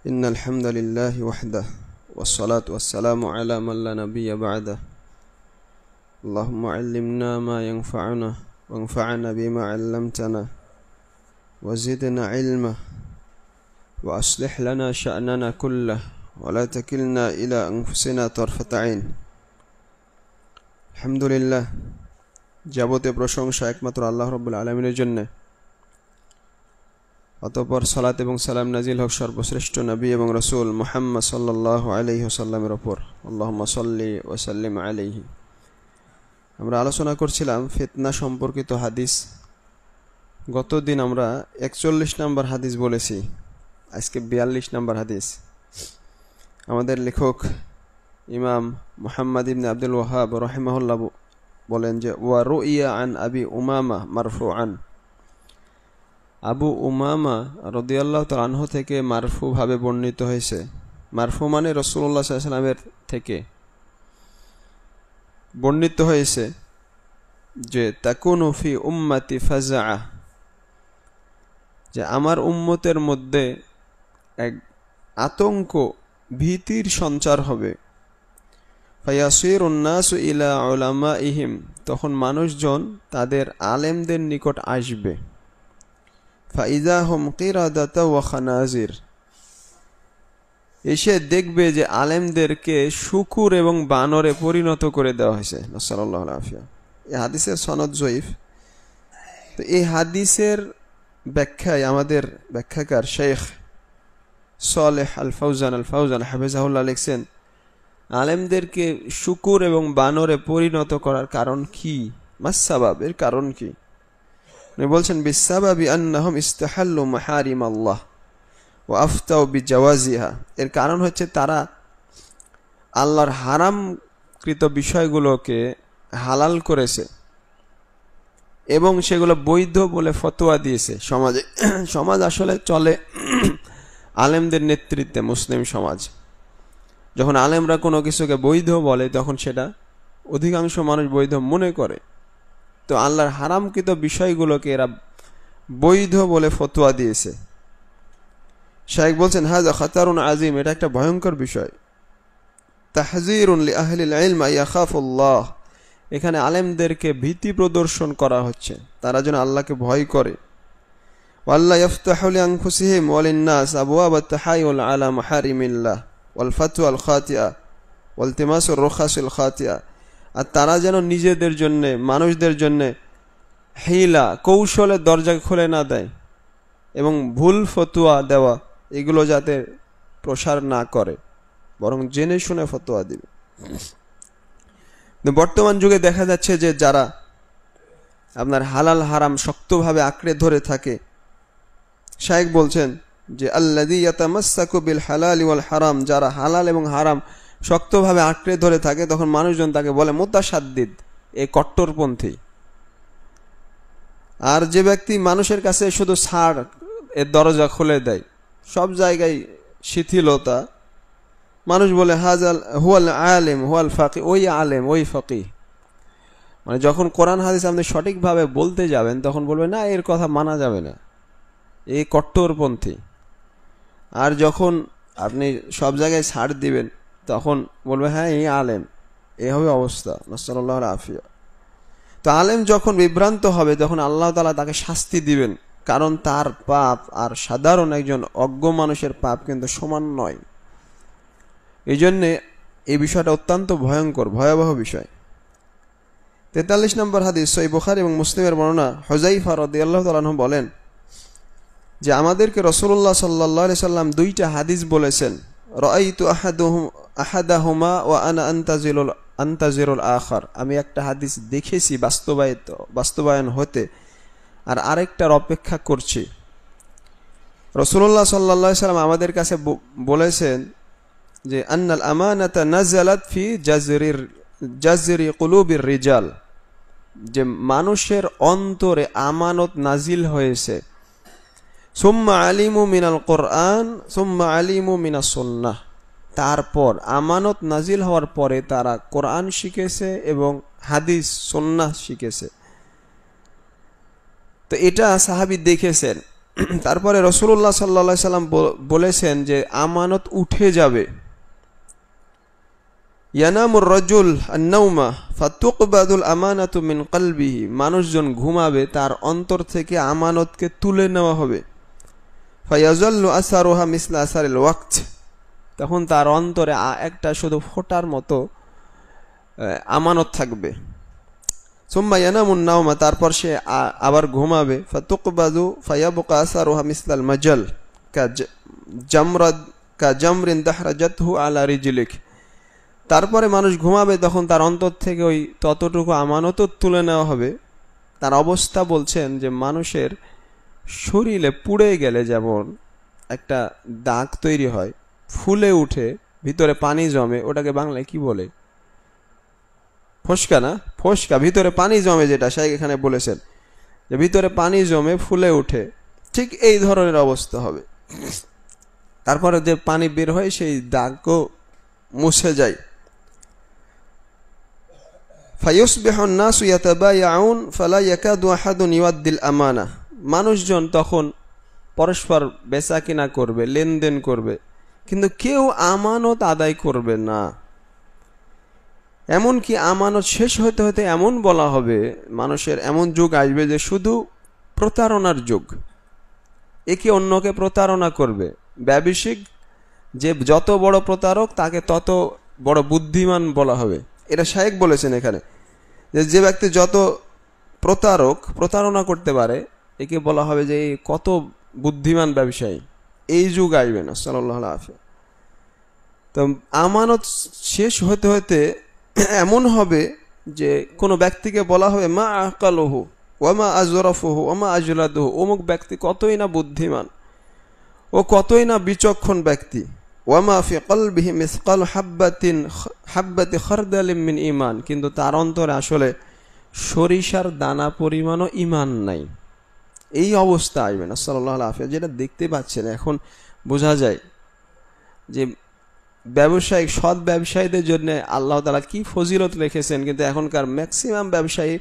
إن الحمد لله وحده والصلاة والسلام على من لا نبي بعده اللهم علمنا ما ينفعنا وانفعنا بما علمتنا وزدنا علما وأصلح لنا شأننا كله ولا تكلنا إلى أنفسنا طرفة عين الحمد لله যাবতীয় প্রশংসা একমাত্র আল্লাহ রাব্বুল আলামিনের জন্য। অতঃপর সালাত এবং সালাম নাজিল হোক সর্বশ্রেষ্ঠ নবী এবং রাসূল মুহাম্মদ সাল্লাল্লাহু আলাইহি ওয়াসাল্লামের উপর। আল্লাহুম্মা সাল্লি ওয়া সাল্লিম আলাইহি। আমরা আলোচনা করছিলাম ফিতনা সম্পর্কিত হাদিস। গতদিন আমরা 41 নম্বর হাদিস বলেছি, আজকে 42 নম্বর হাদিস। আমাদের লেখক ইমাম মুহাম্মদ ইবনে আব্দুল ওয়াহাব রাহিমাহুল্লাহ বলেন যে ওয়া রুইয়া আন আবি উমামা মারফুআন, আবু উমামা রাদিয়াল্লাহু তাআলা আনহু থেকে মারফু ভাবে বর্ণিত হয়েছে। মারফু মানে রাসূলুল্লাহ সাল্লাল্লাহু আলাইহি ওয়াসাল্লামের থেকে বর্ণিত হয়েছে যে তাকুনু ফি উম্মতি ফাজআ, যে আমার উম্মতের মধ্যে এক আতঙ্ক ভীতির সঞ্চার হবে। ফায়াসিরুন নাসু ইলা উলামাইহিম, তখন মানুষজন তাদের আলেমদের নিকট আসবে। ফাইযা হুম কিরাদাতা ওয়া খানাজির, এসে দেখবে যে আলেমদেরকে শূকর এবং বানরে পরিণত করে দেওয়া হয়েছে। নাসাল্লাহু আলাইহি। এই হাদিসের সনদ জয়ীফ। তো এই হাদিসের ব্যাখ্যায় আমাদের ব্যাখ্যাকার শেখ সালেহ আল ফাউজান হাফিজাহুল্লাহ লিখছেন, আলেমদেরকে শূকর এবং বানরে পরিণত করার কারণ কি? মাসসাবাব, এর কারণ কি? উনি বলছেন বিসাবাবি আন্নাহুম ইস্তাহাল্লু মাহারিম আল্লাহ ওয়া আফতাউ বিজাওয়াজিহা, এর কারণ হচ্ছে তারা আল্লাহর হারামকৃত বিষয়গুলোকে হালাল করেছে এবং সেগুলো বৈধ বলে ফতোয়া দিয়েছে। সমাজ আসলে চলে আলেমদের নেতৃত্বে। মুসলিম সমাজ যখন আলেমরা কোনো কিছুকে বৈধ বলে তখন সেটা অধিকাংশ মানুষ বৈধ মনে করে। তো আল্লাহর হারামকৃত বিষয়গুলোকে এরা বৈধ বলে ফতোয়া দিয়েছে। শাইখ বলছেন হাযা খাতারুন আযীম, এটা একটা ভয়ঙ্কর বিষয়। তাহযীরুন লিআহলিল ইলম ইয়াখাফুল্লাহ, এখানে আলেমদেরকে ভীতি প্রদর্শন করা হচ্ছে তারা যেন আল্লাহকে ভয় করে। ওয়াল্লা ইফতাহু লিআনফুসিহিম ওয়া লিন-নাস আবওয়াবাত তাহায়ুল আলা মাহারিমিল্লাহ ওয়াল ফাতওয়া আল খাতিআ ওয়াল ইলতিমাসুর রুখাসিল খাতিআ, আর তারা যেন নিজেদের জন্য মানুষদের জন্য হিলা কৌশলে দরজা খুলে না দেয় এবং ভুল ফতোয়া দেওয়া এগুলো যাতে প্রসার না করে, বরং জেনে শুনে ফতোয়া দিবে। বর্তমান যুগে দেখা যাচ্ছে যে যারা আপনার হালাল হারাম শক্তভাবে আঁকড়ে ধরে থাকে, শাইখ বলছেন যে আল্লাযী ইয়াতামাসসাকু বিল হালালি ওয়াল হারাম, যারা হালাল এবং হারাম শক্তভাবে আঁকড়ে ধরে থাকে তখন মানুষজন তাকে বলে মুতাশাদ্দিদ, এ কট্টরপন্থী। আর যে ব্যক্তি মানুষের কাছে শুধু ছাড় এর দরজা খুলে দেয়, সব জায়গায় শিথিলতা, মানুষ বলে হাজাল হুয়াল আলিম হুয়াল ফাকি, ওই আলেম ওই ফাকি। মানে যখন কোরআন হাদিস আপনি সঠিকভাবে বলতে যাবেন তখন বলবে না এর কথা মানা যাবে না, এই কট্টরপন্থী। আর যখন আপনি সব জায়গায় ছাড় দিবেন তখন বলবে হ্যাঁ এই আলেম, এ হবে অবস্থা। নাসাল্লাহু আলাইহি। তো আলেম যখন বিভ্রান্ত হবে তখন আল্লাহ তাআলা তাকে শাস্তি দিবেন, কারণ তার পাপ আর সাধারণ একজন অজ্ঞ মানুষের পাপ কিন্তু সমান নয়। এই জন্যে এই বিষয়টা অত্যন্ত ভয়ঙ্কর ভয়াবহ বিষয়। 43 নম্বর হাদিস সহিহ বুখারী এবং মুসলিমের বর্ণনা। হুযায়ফা রাদিয়াল্লাহু তাআলা আনহু বলেন যে আমাদেরকে রাসূলুল্লাহ সাল্লাল্লাহু আলাইহি সাল্লাম দুইটা হাদিস বলেছেন, রাআইতু আহাদাহুমা ওয়া আনা আনতাজিরুল আখার, আমি একটা হাদিস দেখেছি বাস্তবায়ন হতে আর আরেকটার অপেক্ষা করছি। রাসূলুল্লাহ সাল্লাল্লাহু আলাইহি সাল্লাম আমাদের কাছে বলেছেন যে আন্নাল আমানাতা নাযালাত ফি জাজরি কুলুবির রিজাল, যে মানুষের অন্তরে আমানত নাজিল হয়েছে। সুম্মা আলিমু মিনাল কোরআন সুম্মা আলিমু মিনাস সুন্নাহ, তারপর আমানত নাজিল হওয়ার পরে তারা কোরআন শিখেছে এবং হাদিস সুন্নাহ শিখেছে। তো এটা সাহাবী দেখেছেন তারপরে রাসূলুল্লাহ সাল্লাল্লাহু আলাইহি সাল্লাম বলেছেন যে আমানত উঠে যাবে। ইয়ানামুর রাজুল আন-নাওমা ফাতুকবাদুল আমানাতু মিন কলবিহি, মানুষজন ঘুমাবে তার অন্তর থেকে আমানতকে তুলে নেওয়া হবে। ফায়াজাল্লু আসারুহা মিসলা আসারিল ওয়াক্ত, তখন তার অন্তরে একটা শুধু ফোঁটার মতো আমানত থাকবে। সুম্মা ইয়ানামুন নাওমা, তারপর সে আবার ঘুমাবে। ফাতুকবাদু ফায়াবকা আসারুহা মিসলাল মাজাল কা জামরিন দাহরাজাতহু আলা রিজলিক, তারপরে মানুষ ঘুমাবে তখন তার অন্তর থেকে ওই ততটুকু আমানতও তুলে নেওয়া হবে। তার অবস্থা বলছেন যে মানুষের শরীরে পুড়ে গেলে যেমন একটা দাগ তৈরি হয়, ফুলে উঠে ভিতরে পানি জমে, ওটাকে বাংলায় কি বলে? ফোসকা না? ফোসকা, ভিতরে পানি জমে যেটা, সেই এখানে বলেছেন যে ভিতরে পানি জমে ফুলে উঠে, ঠিক এই ধরনের অবস্থা হবে। তারপরে যে পানি বের হয় সেই দাগও মুছে যায়। ফায়ুসবিহুন নাসু ইয়াতাবায়াউন ফালা ইয়াকাদু আহাদুন ইউআদ্দিল আমানা, মানুষজন তখন পরস্পর বেচাকেনা করবে, লেনদেন করবে, কিন্তু কেউ আমানত আদায় করবে না। এমনকি আমানত শেষ হতে হতে এমন বলা হবে, মানুষের এমন যুগ আসবে যে শুধু প্রতারণার যুগ, একে অন্যকে প্রতারণা করবে। ব্যবসায়িক যে যত বড় প্রতারক তাকে তত বড় বুদ্ধিমান বলা হবে। এটা শায়েখ বলেছেন এখানে, যে ব্যক্তি যত প্রতারণা করতে পারে একে বলা হবে যে কত বুদ্ধিমান ব্যবসায়ী। এই যুগ আসবে না সাল্লাল্লাহু আলাইহি। তো আমানত শেষ হতে হতে এমন হবে যে কোনো ব্যক্তিকে বলা হবে মা আকালুহু ওয়া মা আজরাফুহু ওয়া মা আজলাদুহু, অমুক ব্যক্তি কতই না বুদ্ধিমান, ও কতই না বিচক্ষণ ব্যক্তি। ওয়া মা ফি কলবিহি মিসকাল হাব্বাতি খারদালিন মিন ঈমান, কিন্তু তার অন্তরে আসলে সরিষার দানা পরিমাণও ঈমান নাই। এই অবস্থা আসবে না সাল্লাল্লাহু আলাইহি, যেটা দেখতে পাচ্ছেন এখন বোঝা যায় যে ব্যবসায়িক সৎ ব্যবসায়ীদের জন্য আল্লাহ তাআলা কি ফজিলত রেখেছেন, কিন্তু এখনকার ম্যাক্সিমাম ব্যবসায়ী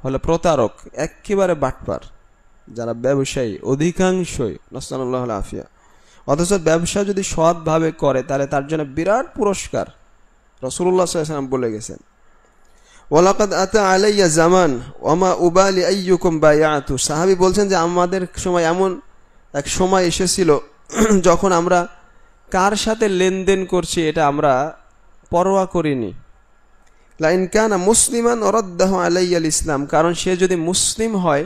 হলো প্রতারক, একেবারে বাটপার। যারা ব্যবসায়ী অধিকাংশই নাসাল্লাহু আলাইহি, অথচ ব্যবসা যদি সৎভাবে করে তাহলে তার জন্য বিরাট পুরস্কার। রাসূলুল্লাহ সাল্লাল্লাহু আলাইহি ওয়াসাল্লাম বলে গেছেন, ওয়ালাকাদ আতা আলাইয়া জামান ওয়ামা উবালি আইয়ুকুম বায়াতু, সাহাবী বলছেন যে আমাদের সময় এমন এক সময় এসেছিল যখন আমরা কার সাথে লেনদেন করছি এটা আমরা পরোয়া করিনি। লা ইন কানা মুসলিমান রাদ্দাহু আলাইয়াল ইসলাম, কারণ সে যদি মুসলিম হয়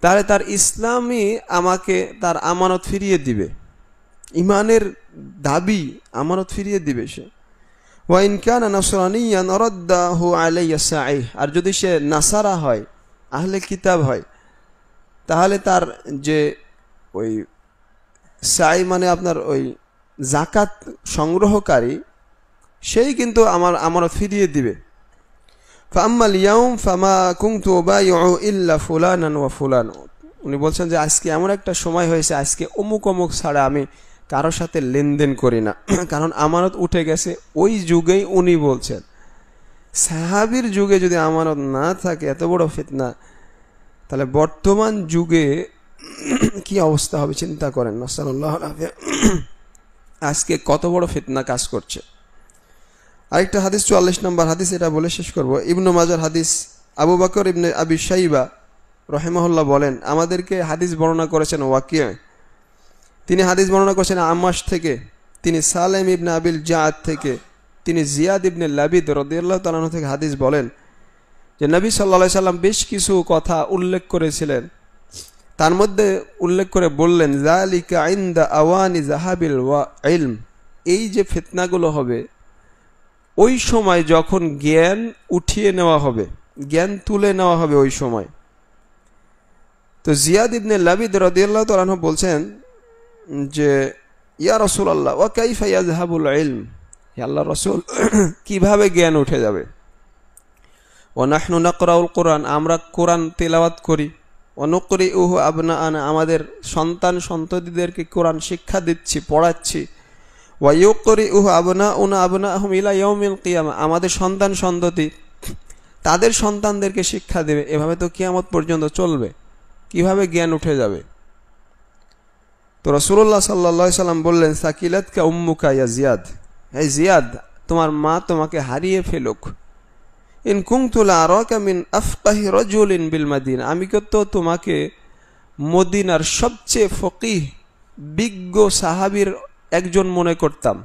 তাহলে তার ইসলামই আমাকে তার আমানত ফিরিয়ে দিবে, ইমানের দাবি আমানত ফিরিয়ে দিবে সে। ওয়া ইন কানা নাসরানিয়ান রাদ্দাহু আলাইয়া সাঈহ, আর যদি সে নাসারা হয়, আহলে কিতাব হয়, তাহলে তার যে ওই সাঈ মানে আপনার ওই যাকাত সংগ্রহকারী, সেই কিন্তু আমার আমানত ফিরিয়ে দিবে। ফাআম্মাল ইয়াউম ফামা কুনতু উবাইউ ইল্লা ফুলানান ওয়া ফুলান, উনি বলছেন যে আজকে এমন একটা সময় হয়েছে, আজকে অমুক অমুক ছাড়া আমি কারোর সাথে লেনদেন করি না, কারণ আমানত উঠে গেছে। ওই যুগেই উনি বলছেন, সাহাবীর যুগে যদি আমানত না থাকে, এত বড় ফিতনা, তাহলে বর্তমান যুগে কি অবস্থা হবে চিন্তা করেন। নাসাল্লাহু আলাইহি, আজকে কত বড় ফিতনা কাজ করছে। আরেকটা হাদিস 44 নম্বর হাদিস, এটা বলে শেষ করব। ইবনু মাজার হাদিস, আবু বকর ইবনে আবি শাইবা রাহিমাহুল্লাহ বলেন, আমাদেরকে হাদিস বর্ণনা করেছেন ওয়াকি', তিনি হাদিস বর্ণনা করেছেন আমাশ থেকে, তিনি সালেম ইবনে আবিল জাআদ থেকে, তিনি জিয়াদ ইবনে লাবিদ রাদিয়াল্লাহু তাআলা থেকে হাদিস বলেন যে নবী সাল্লাল্লাহু আলাইহি সাল্লাম বেশ কিছু কথা উল্লেখ করেছিলেন। তার মধ্যে উল্লেখ করে বললেন, যালিকা ইনদা আওয়ানি যাহাবিল ইলম, এই যে ফিতনাগুলো হবে ওই সময় যখন জ্ঞান উঠিয়ে নেওয়া হবে, জ্ঞান তুলে নেওয়া হবে ওই সময়। তো জিয়াদ ইবনে লাবিদ রাদিয়াল্লাহু তাআলা বলছেন যে ইয়া রাসূলুল্লাহ ওয়া কাইফা ইয়াযহাবুল ইলম, হে আল্লাহর রাসূল কিভাবে জ্ঞান উঠে যাবে। ওয়া নাহনু নাকরাউল কুরআন, আমরা কোরআন তেলাওয়াত করি, ওয়া নুকরিউহু আবনাআনা, আমাদের সন্তান সন্ততিদেরকে কোরআন শিক্ষা দিচ্ছি, পড়াচ্ছি। ওয়া ইউকরিউহু আবনাউনা আবনাহুম ইলা ইয়াউমিল কিয়ামা, আমাদের সন্তান সন্ততি তাদের সন্তানদেরকে শিক্ষা দেবে, এভাবে তো কিয়ামত পর্যন্ত চলবে, কিভাবে জ্ঞান উঠে যাবে। তো রাসূলুল্লাহ সাল্লাল্লাহু আলাইহি সাল্লাম বললেন, সাকিলাতকা উম্মুকা ইয়া জিয়াদ, হে জিয়াদ, তোমার মা তোমাকে হারিয়ে ফেলুক। ইন কুনতু লা আরাকা মিন আফকাহি রাজুলিন বিল মাদিনা, আমি তো তোমাকে মদিনার সবচেয়ে ফকিহ বিজ্ঞ সাহাবীর একজন মনে করতাম।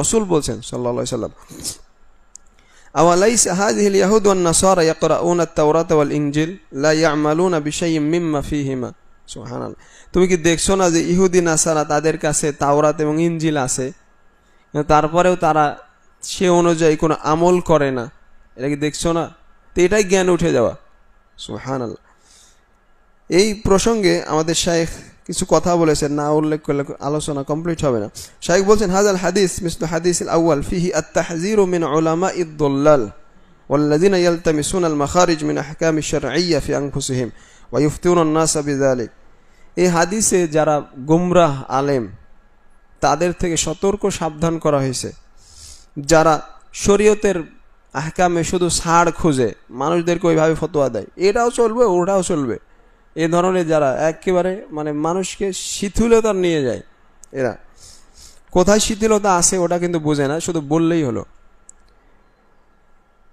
রাসূল বলছেন সাল্লাল্লাহু আলাইহি সাল্লাম, আওয়ালাইসা হাযিহিল ইয়াহুদ ওয়ান নাসারা ইয়াকরাউনা আত-তাওরাতা ওয়াল ইনজিল লা ইয়া'মালুনা বিশাইইন মিম্মা ফীহিমা। সুবহানাল্লাহ, তুমি কি দেখছো না যে ইহুদি নাসারা তাদের কাছে তাওরাত এবং ইনজিল আছে, তারপরেও তারা সে অনুযায়ী কোনো আমল করে না? এটা কি দেখছো না? তো এটাই জ্ঞান উঠে যাওয়া। সুবহানাল্লাহ। এই প্রসঙ্গে আমাদের শাইখ কিছু কথা বলেছেন, না উল্লেখ করলে আলোচনা কমপ্লিট হবে না। শাইখ বলছেন, হাযাল হাদিস মিসলু হাদিসিল আউয়াল ফিহি আত-তাহযীরু মিন উলামাইদ দুল্লাল ওয়াল্লাযিনা ইয়ালতামিসুনা আল-মাখারিজ মিন আহকামিশ শারঈয়্যা ফি আনফুসিহিম ওয়া ইফতুনা আন-নাসা বিযালিক। এই হাদিসে যারা গুমরাহ আলেম তাদের থেকে সতর্ক সাবধান করা হয়েছে, যারা শরীয়তের আহকামে শুধু ছাড় খুঁজে মানুষদেরকে ওইভাবে ফতোয়া দেয়, এটাও চলবে ওটাও চলবে, এ ধরনের যারা একেবারে মানে মানুষকে শিথিলতা নিয়ে যায়, এরা কোথায় শিথিলতা আছে ওটা কিন্তু বোঝে না, শুধু বললেই হলো।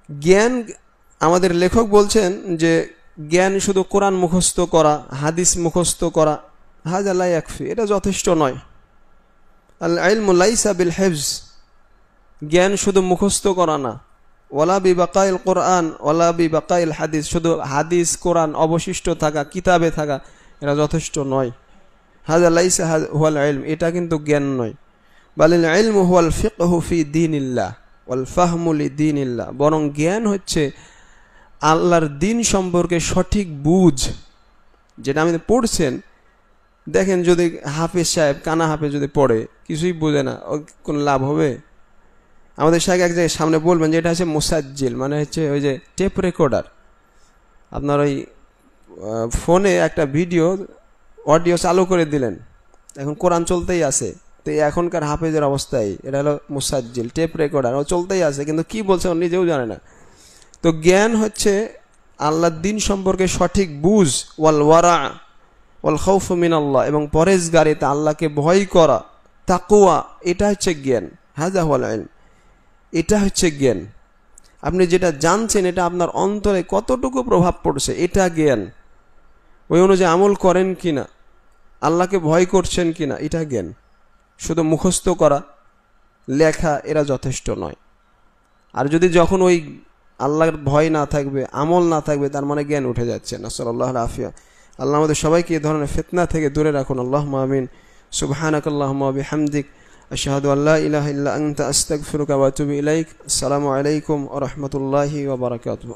জ্ঞান, আমাদের লেখক বলছেন যে জ্ঞান শুধু কোরআন মুখস্থ করা, হাদিস মুখস্থ করা, হাযা লা ইয়াকফি, এটা যথেষ্ট নয়। আল ইলমু লাইসা বিল হিফজ, জ্ঞান শুধু মুখস্থ করা না। ওয়ালা বিবাকাইল কোরআন ওয়ালা বিবাকাইল হাদিস, শুধু হাদিস কোরআন অবশিষ্ট থাকা, কিতাবে থাকা, এটা যথেষ্ট নয়। হাযা লাইসা হুয়াল ইলম, এটা কিন্তু জ্ঞান নয়। বালিল ইলমু হুয়াল ফিকহু ফি দীনিল্লাহ ওয়াল ফাহমু লিদীনিল্লাহ, বরং জ্ঞান হচ্ছে আল্লাহর দ্বীন সম্পর্কে সঠিক বুঝ। যেটা আপনি পড়ছেন, দেখেন যদি হাফেজ সাহেব কানা হাফেজ যদি পড়ে কিছুই বোঝে না, কোন লাভ হবে? আমাদের শাইখ এক জায়গায় সামনে বলবেন যে এটা হচ্ছে মুসাজ্জিল, মানে হচ্ছে ওই যে টেপ রেকর্ডার। আপনার ওই ফোনে একটা ভিডিও অডিও চালু করে দিলেন, এখন কোরআন চলতেই আছে, তো এখনকার হাফেজের অবস্থায় এটা হলো মুসাজ্জিল, টেপ রেকর্ডার, ও চলতেই আছে কিন্তু কি বলছে ও নিজেও জানে না। তো জ্ঞান হচ্ছে আল্লাহর দ্বীন সম্পর্কে সঠিক বুঝ, ওয়াল ওয়ারা ওয়াল খাউফু মিনাল্লাহ, এবং পরেজগারিতা, আল্লাহকে ভয় করা, তাকওয়া, এটা হচ্ছে জ্ঞান। হাযা হুয়াল ইলম, এটা হচ্ছে জ্ঞান। আপনি যেটা জানছেন এটা আপনার অন্তরে কতটুকু প্রভাব পড়ছে, এটা জ্ঞান। ওই অনুযায়ী আমল করেন কিনা, আল্লাহকে ভয় করছেন কিনা, এটা জ্ঞান। শুধু মুখস্থ করা, লেখা, এরা যথেষ্ট নয়। আর যদি যখন ওই আল্লাহর ভয় না থাকবে, আমল না থাকবে, তার মানে জ্ঞান উঠে যাচ্ছে। নাসাল্লাহু আল-আফিয়া। আল্লাহ আমাদের সবাইকে এই ধরনের ফিতনা থেকে দূরে রাখুন। আল্লাহুম্মা আমিন। সুবহানাকাল্লাহুম্মা ওয়া বিহামদিক, আশহাদু আল্লা ইলাহা ইল্লা আনতা আস্তাগফিরুকা ওয়া আতুবু ইলাইক। আসসালামু আলাইকুম ওয়া রাহমাতুল্লাহি ওয়া বারাকাতুহু।